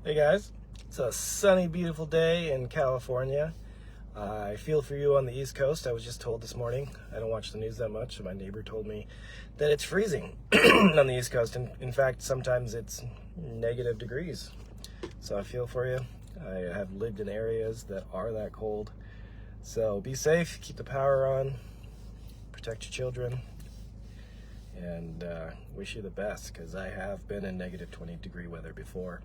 Hey guys, it's a sunny, beautiful day in California. I feel for you on the East Coast. I was just told this morning, I don't watch the news that much, so my neighbor told me that it's freezing on the East Coast. And in fact, sometimes it's negative degrees. So I feel for you. I have lived in areas that are that cold. So be safe, keep the power on, protect your children, and wish you the best, because I have been in negative 20-degree weather before.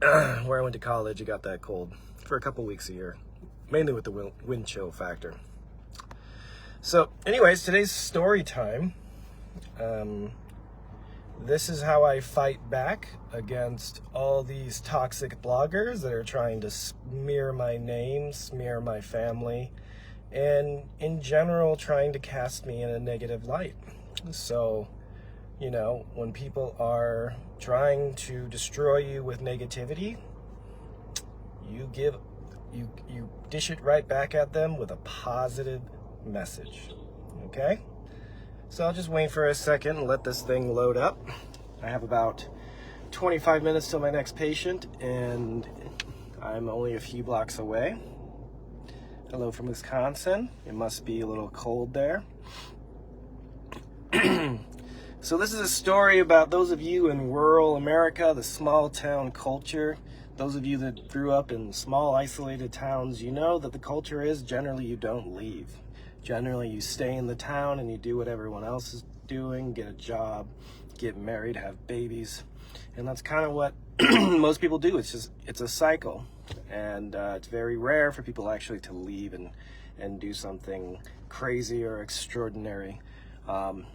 Where I went to college, it got that cold for a couple weeks a year, mainly with the wind chill factor. So anyways, today's story time. This is how I fight back against all these toxic bloggers that are trying to smear my name, smear my family, and in general trying to cast me in a negative light. So, you know, when people are trying to destroy you with negativity, you dish it right back at them with a positive message. Okay? So I'll just wait for a second and let this thing load up. I have about 25 minutes till my next patient, and I'm only a few blocks away. Hello from Wisconsin. It must be a little cold there. So this is a story about those of you in rural America, the small town culture. Those of you that grew up in small isolated towns, you know that the culture is generally you don't leave. Generally you stay in the town and you do what everyone else is doing, get a job, get married, have babies. And that's kind of what most people do. It's a cycle. And it's very rare for people actually to leave and do something crazy or extraordinary.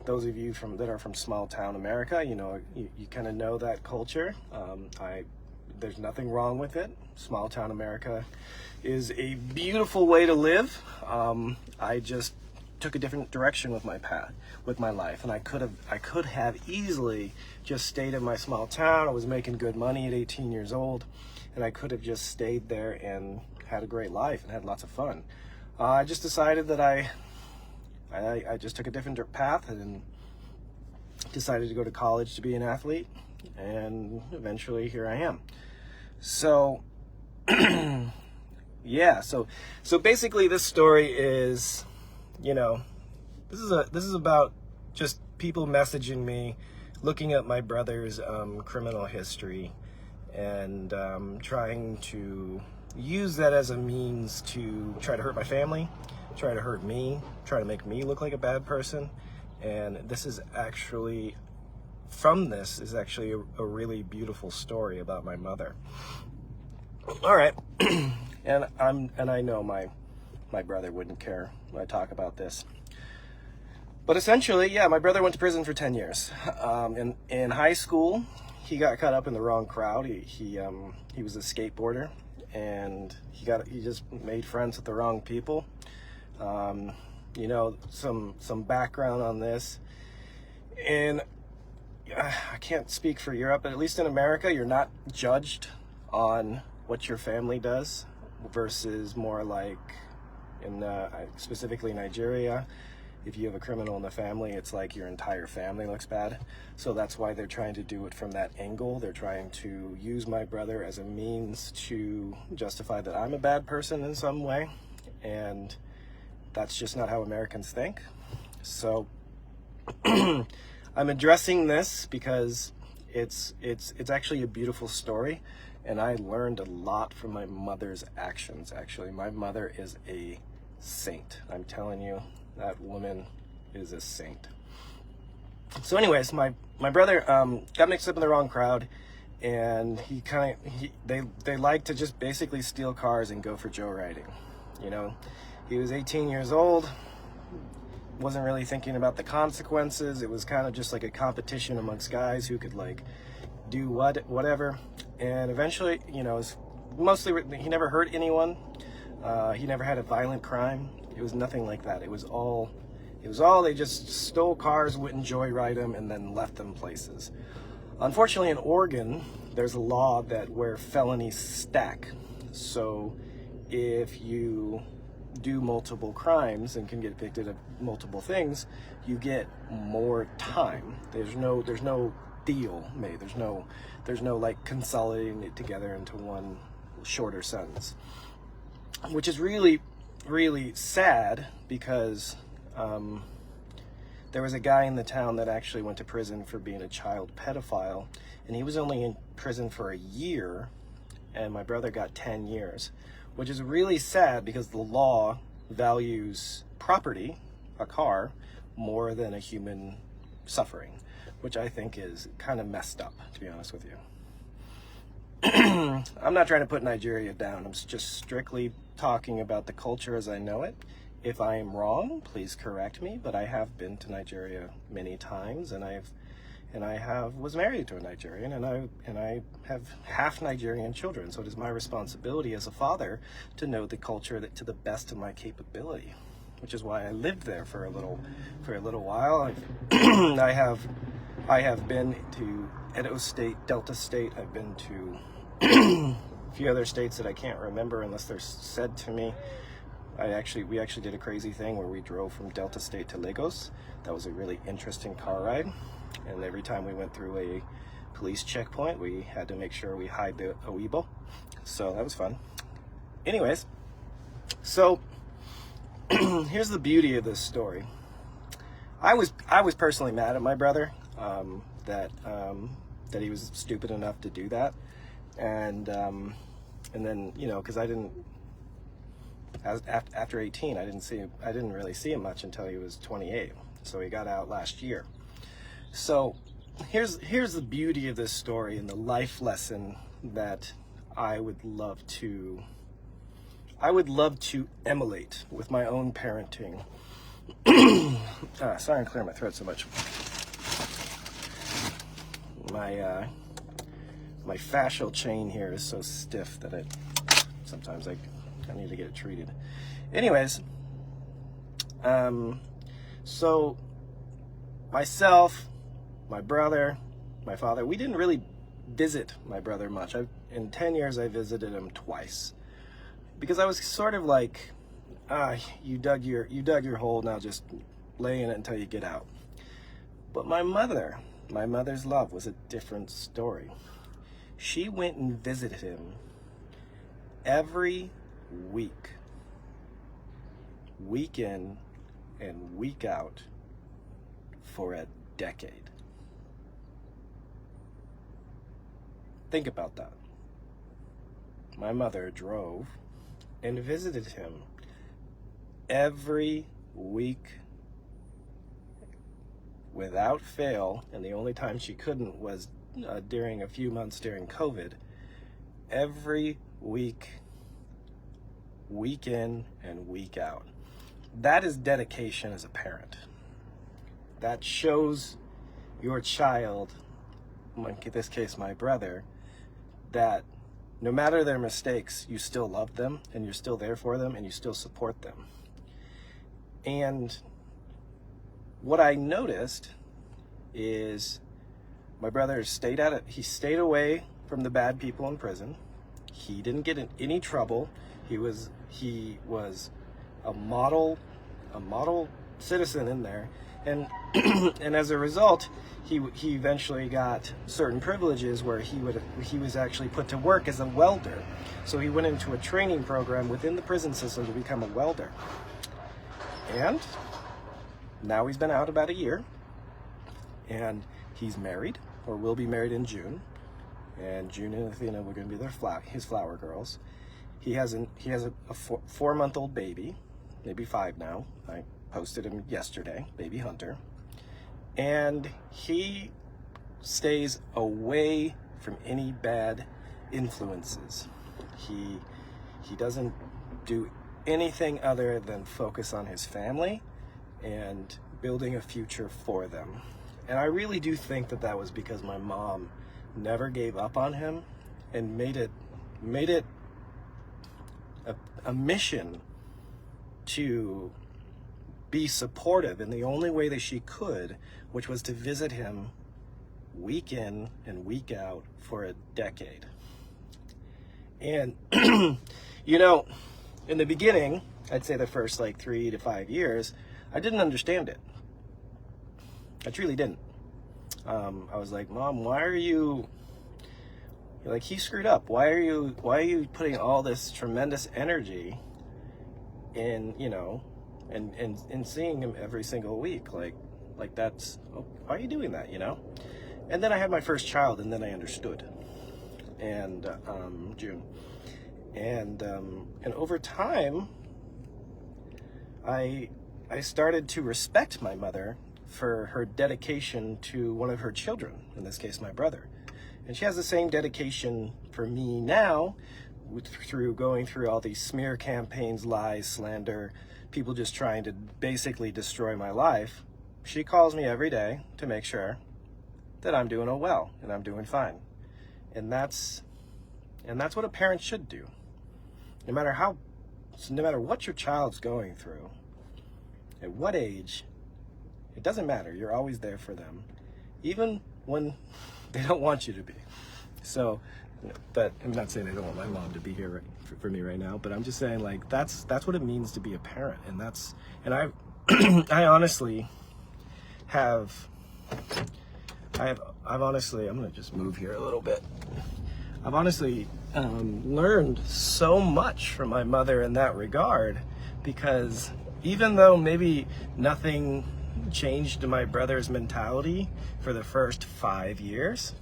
Those of you that are from small town America, you know, you kind of know that culture. There's nothing wrong with it. Small town America is a beautiful way to live. I just took a different direction with my life, and I could have easily just stayed in my small town. I was making good money at 18 years old, and I could have just stayed there and had a great life and had lots of fun. I just decided that I just took a different path and decided to go to college to be an athlete, and eventually here I am. So yeah, so basically this story is, you know, this is about just people messaging me, looking at my brother's criminal history, and trying to use that as a means to try to hurt my family, try to hurt me, try to make me look like a bad person. And this is actually, a really beautiful story about my mother. All right. and I know my brother wouldn't care when I talk about this. But essentially, yeah, my brother went to prison for 10 years. In high school, he got caught up in the wrong crowd. He was a skateboarder, and he just made friends with the wrong people. You know, some background on this, and I can't speak for Europe, but at least in America, you're not judged on what your family does, versus more like in specifically Nigeria. If you have a criminal in the family, it's like your entire family looks bad. So that's why they're trying to do it from that angle. They're trying to use my brother as a means to justify that I'm a bad person in some way, and that's just not how Americans think. So I'm addressing this because it's actually a beautiful story, and I learned a lot from my mother's actions. Actually, my mother is a saint. I'm telling you, that woman is a saint. So anyways, my brother got mixed up in the wrong crowd, and they like to just basically steal cars and go for joyriding. You know, he was 18 years old, wasn't really thinking about the consequences. It was kind of just like a competition amongst guys who could like do whatever. And eventually, you know, he never hurt anyone. He never had a violent crime. It was nothing like that. It was all they just stole cars, wouldn't joyride them, and then left them places. Unfortunately, in Oregon, there's a law where felonies stack. So if you do multiple crimes and can get convicted of multiple things, you get more time. There's no deal made. There's no like consolidating it together into one shorter sentence, which is really, really sad because there was a guy in the town that actually went to prison for being a child pedophile, and he was only in prison for a year, and my brother got 10 years, which is really sad because the law values property, a car, more than a human suffering, which I think is kind of messed up, to be honest with you. I'm not trying to put Nigeria down. I'm just strictly talking about the culture as I know it. If I am wrong, please correct me, but I have been to Nigeria many times, and I was married to a Nigerian, and I have half Nigerian children, so it is my responsibility as a father to know the culture to the best of my capability, which is why I lived there for a little while. I have been to Edo State, Delta State. I've been to a few other states that I can't remember unless they're said to me. We actually did a crazy thing where we drove from Delta State to Lagos. That was a really interesting car ride. And every time we went through a police checkpoint, we had to make sure we hide the OBIDI. So that was fun. Anyways, so here's the beauty of this story. I was personally mad at my brother that he was stupid enough to do that, and then because I didn't. After 18, I didn't really see him much until he was 28. So he got out last year. So here's the beauty of this story and the life lesson that I would love to emulate with my own parenting. Sorry, I'm clearing my throat so much. My fascial chain here is so stiff that sometimes I need to get it treated. Anyways, so myself, my brother, my father, we didn't really visit my brother much. In 10 years, I visited him twice because I was sort of like, you dug your hole, now just lay in it until you get out. But my mother's love was a different story. She went and visited him every week in and week out for a decade. Think about that. My mother drove and visited him every week without fail, and the only time she couldn't was during a few months during COVID. Every week in and week out. That is dedication as a parent. That shows your child, in this case my brother, that no matter their mistakes, you still love them and you're still there for them and you still support them. And what I noticed is my brother stayed away from the bad people in prison. He didn't get in any trouble. He was a model citizen in there, and and as a result, he eventually got certain privileges where he was actually put to work as a welder. So he went into a training program within the prison system to become a welder. And now he's been out about a year, and he's married, or will be married in June. And June and Athena were going to be his flower girls. He has a 4-month-old baby, maybe 5 now. I posted him yesterday, baby Hunter. And he stays away from any bad influences. He doesn't do anything other than focus on his family and building a future for them. And I really do think that was because my mom never gave up on him and made it a mission to be supportive in the only way that she could, which was to visit him week in and week out for a decade. And in the beginning, I'd say the first 3 to 5 years, I didn't understand it. I truly didn't. I was like, Mom, why are you, like, he screwed up. Why are you putting all this tremendous energy in, you know, and seeing him every single week? Like that's, why are you doing that, you know? And then I had my first child, and then I understood. And June. And over time, I started to respect my mother for her dedication to one of her children, in this case, my brother. And she has the same dedication for me now, through going through all these smear campaigns, lies, slander, people just trying to basically destroy my life. She calls me every day to make sure that I'm doing well and I'm doing fine. And that's what a parent should do. No matter what your child's going through, at what age, it doesn't matter. You're always there for them, even when they don't want you to be. So, but I'm not saying I don't want my mom to be here for me right now, but I'm just saying, like, that's what it means to be a parent. And I I honestly have I've honestly, I'm gonna just move here a little bit. I've honestly learned so much from my mother in that regard, because even though maybe nothing changed my brother's mentality for the first 5 years,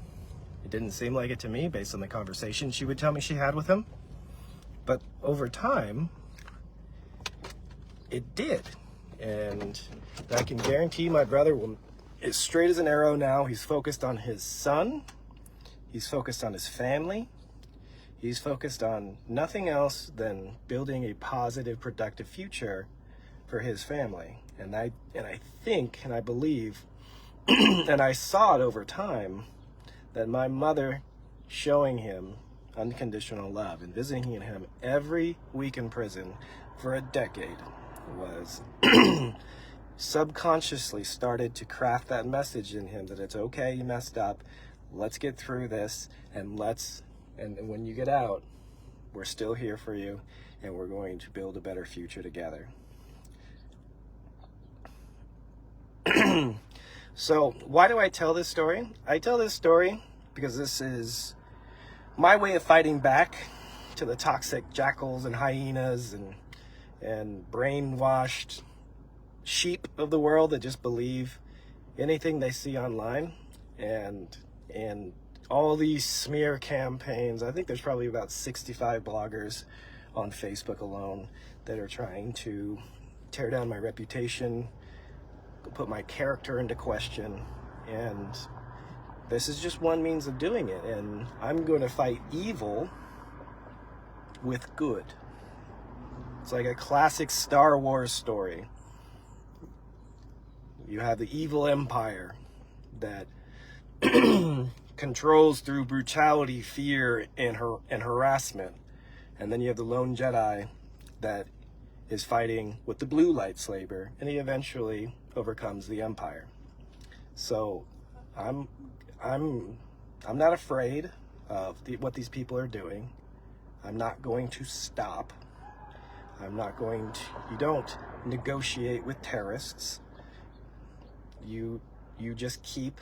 it didn't seem like it to me based on the conversation she would tell me she had with him, but over time, it did. And I can guarantee my brother is straight as an arrow now. He's focused on his son. He's focused on his family. He's focused on nothing else than building a positive, productive future for his family. And I think, and I believe, and I saw it over time, that my mother showing him unconditional love and visiting him every week in prison for a decade was subconsciously started to craft that message in him that it's okay, you messed up, let's get through this, and when you get out, we're still here for you, and we're going to build a better future together. So why do I tell this story? I tell this story because this is my way of fighting back to the toxic jackals and hyenas and brainwashed sheep of the world that just believe anything they see online, and all these smear campaigns. I think there's probably about 65 bloggers on Facebook alone that are trying to tear down my reputation, put my character into question, and this is just one means of doing it. And I'm going to fight evil with good. It's like a classic Star Wars story. You have the evil empire that controls through brutality, fear, and harassment. And then you have the lone Jedi that is fighting with the blue lightsaber, and he eventually overcomes the Empire. So I'm not afraid of what these people are doing. I'm not going to stop. You don't negotiate with terrorists. You just keep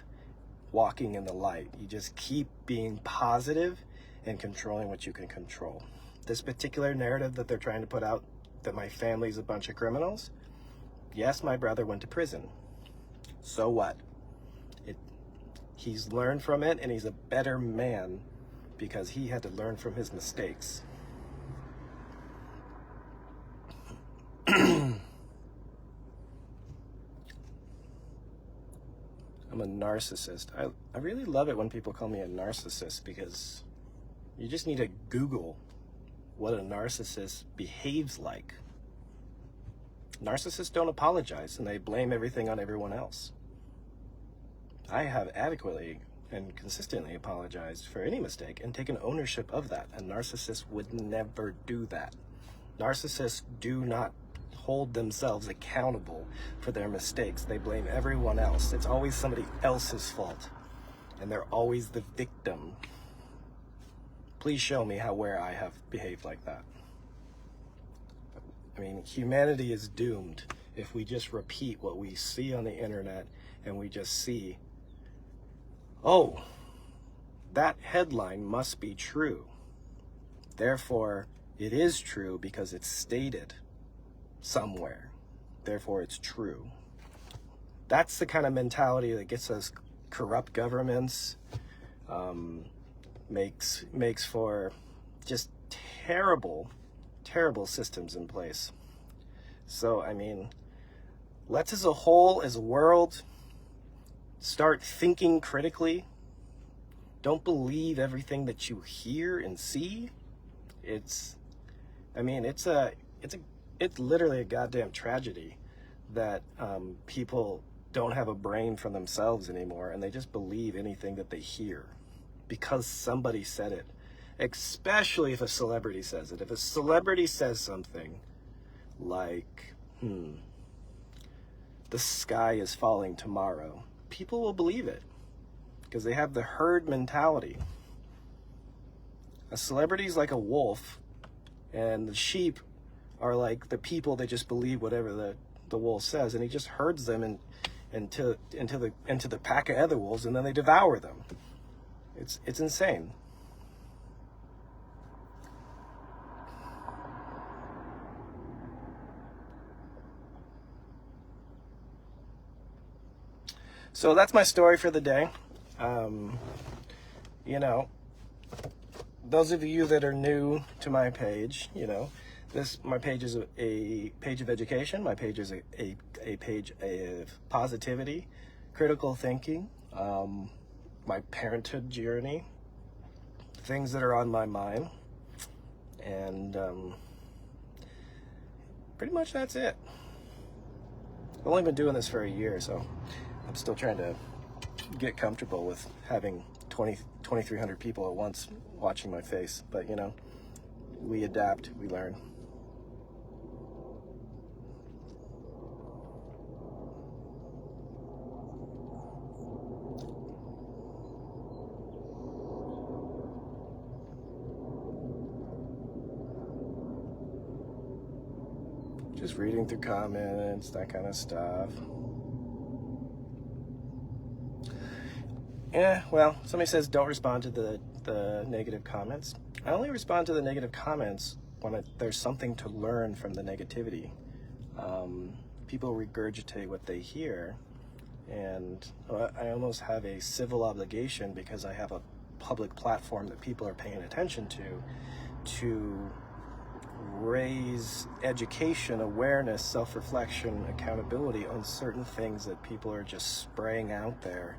walking in the light. You just keep being positive and controlling what you can control. This particular narrative that they're trying to put out, that my family's a bunch of criminals, yes, my brother went to prison. So what? He's learned from it, and he's a better man because he had to learn from his mistakes. I'm a narcissist. I really love it when people call me a narcissist, because you just need to Google what a narcissist behaves like. Narcissists don't apologize, and they blame everything on everyone else. I have adequately and consistently apologized for any mistake and taken ownership of that. A narcissist would never do that. Narcissists do not hold themselves accountable for their mistakes. They blame everyone else. It's always somebody else's fault, and they're always the victim. Please show me where I have behaved like that. I mean, humanity is doomed if we just repeat what we see on the internet, and we just see oh, that headline must be true. Therefore, it is true because it's stated somewhere. Therefore, it's true. That's the kind of mentality that gets us corrupt governments, makes for just terrible systems in place. So, I mean, let's as a whole, as a world, start thinking critically. Don't believe everything that you hear and see. It's literally a goddamn tragedy that people don't have a brain for themselves anymore, and they just believe anything that they hear because somebody said it, especially if a celebrity says it. If a celebrity says something like, the sky is falling tomorrow, people will believe it because they have the herd mentality. A celebrity is like a wolf, and the sheep are like the people that just believe whatever the wolf says, and he just herds them into the pack of other wolves, and then they devour them. It's insane. So that's my story for the day. You know, those of you that are new to my page, you know, my page is a page of education. My page is a page of positivity, critical thinking, my parenthood journey, things that are on my mind, and pretty much that's it. I've only been doing this for a year, so I'm still trying to get comfortable with having 2,300 people at once watching my face. But, you know, we adapt, we learn. Just reading through comments, that kind of stuff. Yeah, well, somebody says don't respond to the negative comments. I only respond to the negative comments when there's something to learn from the negativity. People regurgitate what they hear, and I almost have a civil obligation, because I have a public platform that people are paying attention to raise education, awareness, self-reflection, accountability on certain things that people are just spraying out there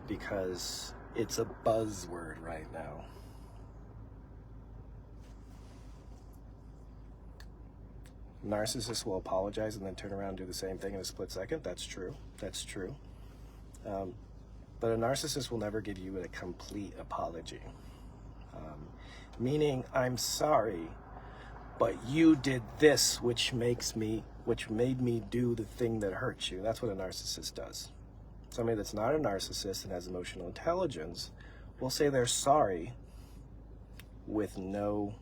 because it's a buzzword right now. Narcissists will apologize and then turn around and do the same thing in a split second. That's true. That's true. But a narcissist will never give you a complete apology. Meaning, I'm sorry, but you did this, which made me do the thing that hurts you. That's what a narcissist does. Somebody that's not a narcissist and has emotional intelligence will say they're sorry with no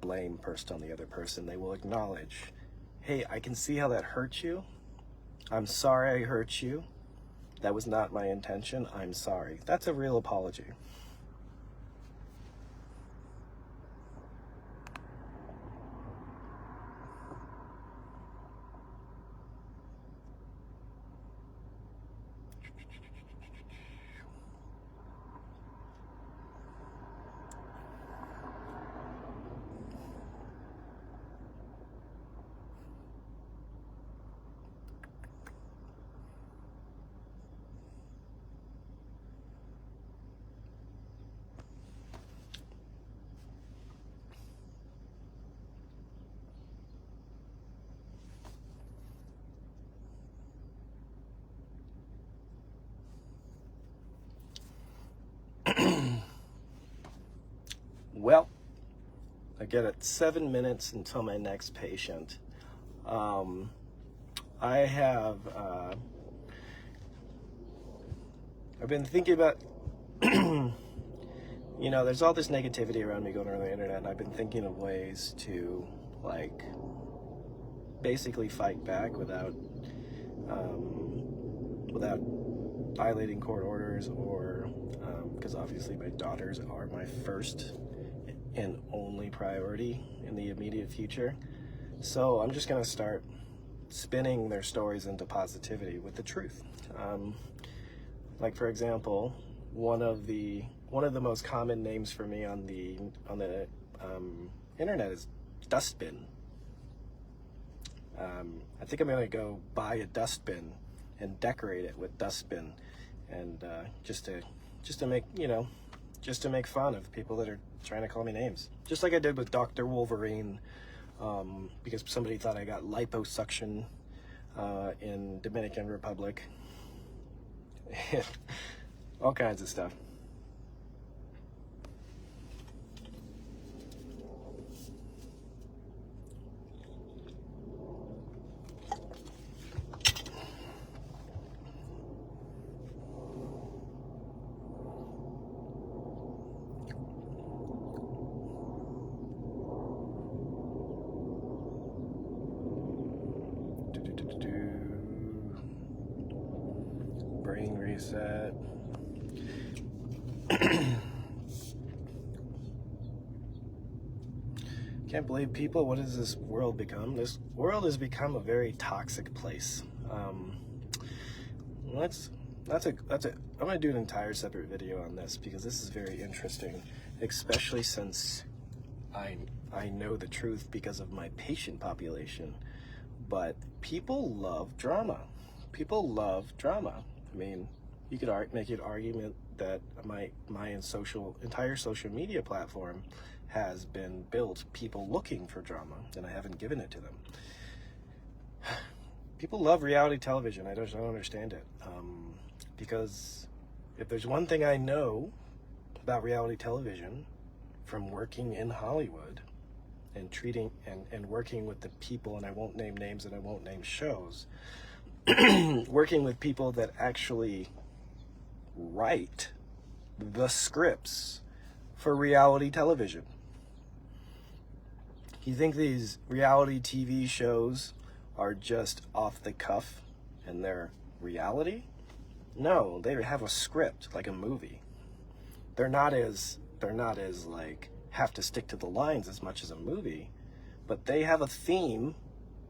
blame pushed on the other person. They will acknowledge, hey, I can see how that hurt you. I'm sorry I hurt you. That was not my intention. I'm sorry. That's a real apology. Well, I get it 7 minutes until my next patient. I have, I've been thinking about, you know, there's all this negativity around me going around the internet, and I've been thinking of ways to, like, basically fight back without violating court orders, or because obviously my daughters are my first and only priority in the immediate future. So I'm just going to start spinning their stories into positivity with the truth. Like, for example, one of the most common names for me on the internet is dustbin. I think I'm gonna go buy a dustbin and decorate it with dustbin, and just to make, just to make fun of people that are trying to call me names, just like I did with Dr. Wolverine, because somebody thought I got liposuction in Dominican Republic. All kinds of stuff. Brain reset. Can't believe people, what has this world become? This world has become a very toxic place. I'm gonna do an entire separate video on this, because this is very interesting, especially since I know the truth because of my patient population. But people love drama. People love drama. I mean, you could make an argument that my entire social media platform has been built people looking for drama, and I haven't given it to them. People love reality television. I don't understand it, because if there's one thing I know about reality television from working in Hollywood and treating and working with the people, and I won't name names and I won't name shows, working with people that actually write the scripts for reality television. You think these reality TV shows are just off the cuff and they're reality? No, they have a script like a movie. They're not as like have to stick to the lines as much as a movie, but they have a theme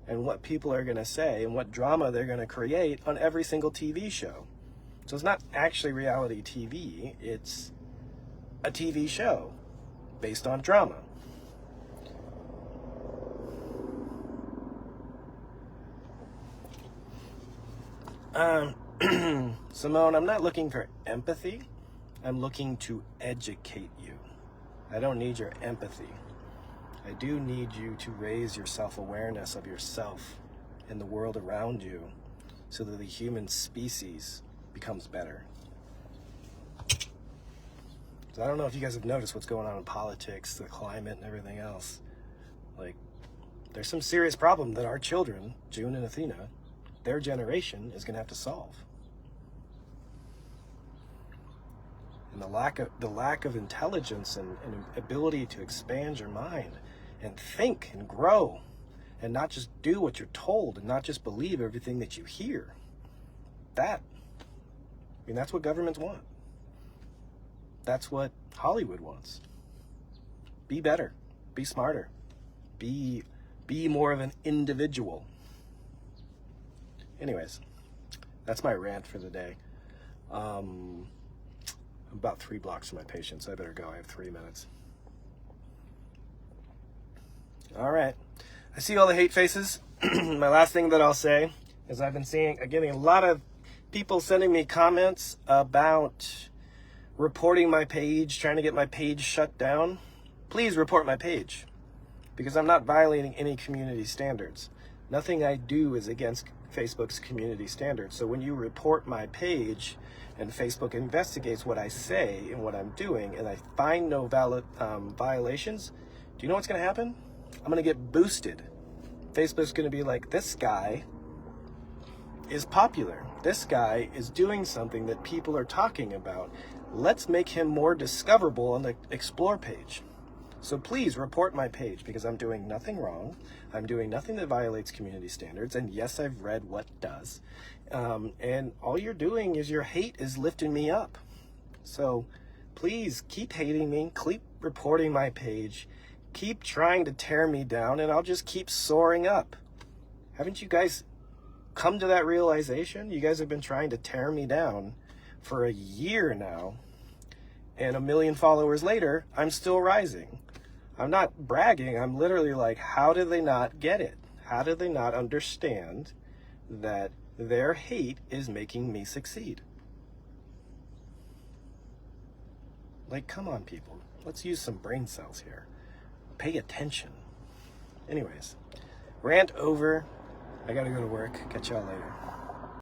and what people are going to say and what drama they're going to create on every single TV show. So it's not actually reality TV, it's a TV show based on drama. Simone, I'm not looking for empathy. I'm looking to educate you. I don't need your empathy. I do need you to raise your self-awareness of yourself and the world around you so that the human species becomes better. So I don't know if you guys have noticed what's going on in politics, the climate, and everything else. Like, there's some serious problem that our children, June and Athena, their generation is going to have to solve. And the lack of intelligence and ability to expand your mind and think and grow and not just do what you're told and not just believe everything that you hear. That's what governments want. That's what Hollywood wants. Be better, be smarter, be more of an individual. Anyways, that's my rant for the day. I'm about 3 blocks from my patient, so I better go. I have 3 minutes. All right. I see all the hate faces. My last thing that I'll say is I'm getting a lot of people sending me comments about reporting my page, trying to get my page shut down. Please report my page, because I'm not violating any community standards. Nothing I do is against Facebook's community standards. So when you report my page and Facebook investigates what I say and what I'm doing and I find no valid violations, do you know what's going to happen? I'm going to get boosted. Facebook's going to be like, this guy is popular. This guy is doing something that people are talking about. Let's make him more discoverable on the Explore page. So please report my page, because I'm doing nothing wrong. I'm doing nothing that violates community standards. And yes, I've read what does. And all you're doing is your hate is lifting me up. So please keep hating me, keep reporting my page, keep trying to tear me down, and I'll just keep soaring up. Haven't you guys come to that realization? You guys have been trying to tear me down for a year now, and 1 million followers later, I'm still rising. I'm not bragging. I'm literally like, how do they not get it? How do they not understand that their hate is making me succeed? Like, come on, people. Let's use some brain cells here. Pay attention. Anyways, rant over. I gotta go to work. Catch y'all later.